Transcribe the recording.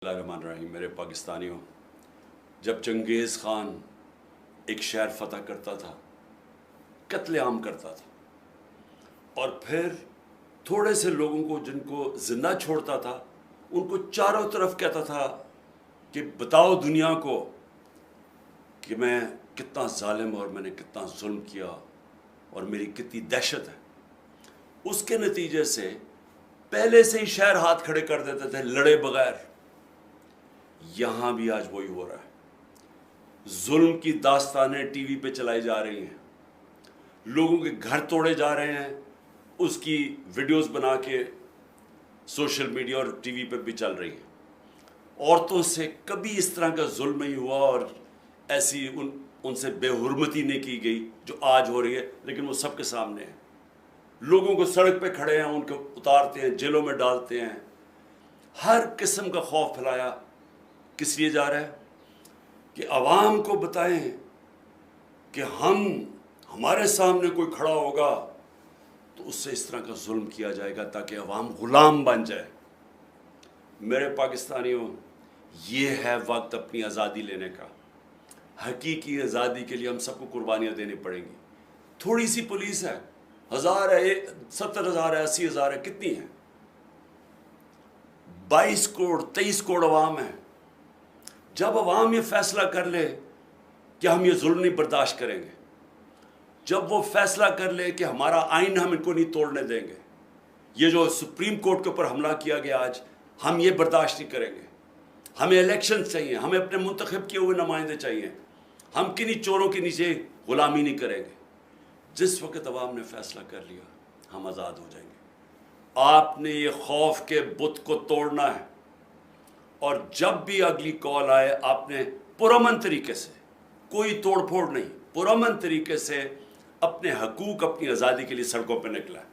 Bismillahirrahmanirrahim میرے پاکستانیوں، جب چنگیز خان ایک شہر فتح کرتا تھا، قتل عام کرتا تھا، اور پھر تھوڑے سے لوگوں کو جن کو زندہ چھوڑتا تھا ان کو چاروں طرف کہتا تھا کہ بتاؤ دنیا کو کہ میں کتنا ظالم اور میں نے کتنا ظلم کیا اور میری کتنی دہشت ہے۔ اس کے نتیجے سے پہلے سے ہی شہر ہاتھ کھڑے کر دیتے تھے لڑے بغیر۔ یہاں بھی آج وہی ہو رہا ہے، ظلم کی داستانیں ٹی وی پہ چلائی جا رہی ہیں، لوگوں کے گھر توڑے جا رہے ہیں، اس کی ویڈیوز بنا کے سوشل میڈیا اور ٹی وی پہ بھی چل رہی ہیں۔ عورتوں سے کبھی اس طرح کا ظلم نہیں ہوا اور ایسی ان سے بے حرمتی نہیں کی گئی جو آج ہو رہی ہے، لیکن وہ سب کے سامنے ہے۔ لوگوں کو سڑک پہ کھڑے ہیں، ان کو اتارتے ہیں، جیلوں میں ڈالتے ہیں، ہر قسم کا خوف پھیلایا۔ کس لیے جا رہا ہے؟ کہ عوام کو بتائیں کہ ہمارے سامنے کوئی کھڑا ہوگا تو اس سے اس طرح کا ظلم کیا جائے گا تاکہ عوام غلام بن جائے۔ میرے پاکستانیوں، یہ ہے وقت اپنی آزادی لینے کا۔ حقیقی آزادی کے لیے ہم سب کو قربانیاں دینی پڑیں گی۔ تھوڑی سی پولیس ہے، 1000 ہے، 70,000 ہے، 80,000 ہے، کتنی ہے؟ 22 کروڑ 23 کروڑ عوام ہے۔ جب عوام یہ فیصلہ کر لے کہ ہم یہ ظلم نہیں برداشت کریں گے، جب وہ فیصلہ کر لے کہ ہمارا آئین ہم ان کو نہیں توڑنے دیں گے، یہ جو سپریم کورٹ کے اوپر حملہ کیا گیا آج، ہم یہ برداشت نہیں کریں گے، ہمیں الیکشن چاہیے، ہمیں اپنے منتخب کیے ہوئے نمائندے چاہیے، ہم کنہیں چوروں کے نیچے غلامی نہیں کریں گے۔ جس وقت عوام نے فیصلہ کر لیا ہم آزاد ہو جائیں گے۔ آپ نے یہ خوف کے بت کو توڑنا ہے، اور جب بھی اگلی کال آئے آپ نے پرامن طریقے سے، کوئی توڑ پھوڑ نہیں، پرامن طریقے سے اپنے حقوق، اپنی آزادی کے لیے سڑکوں پہ نکلا ہے۔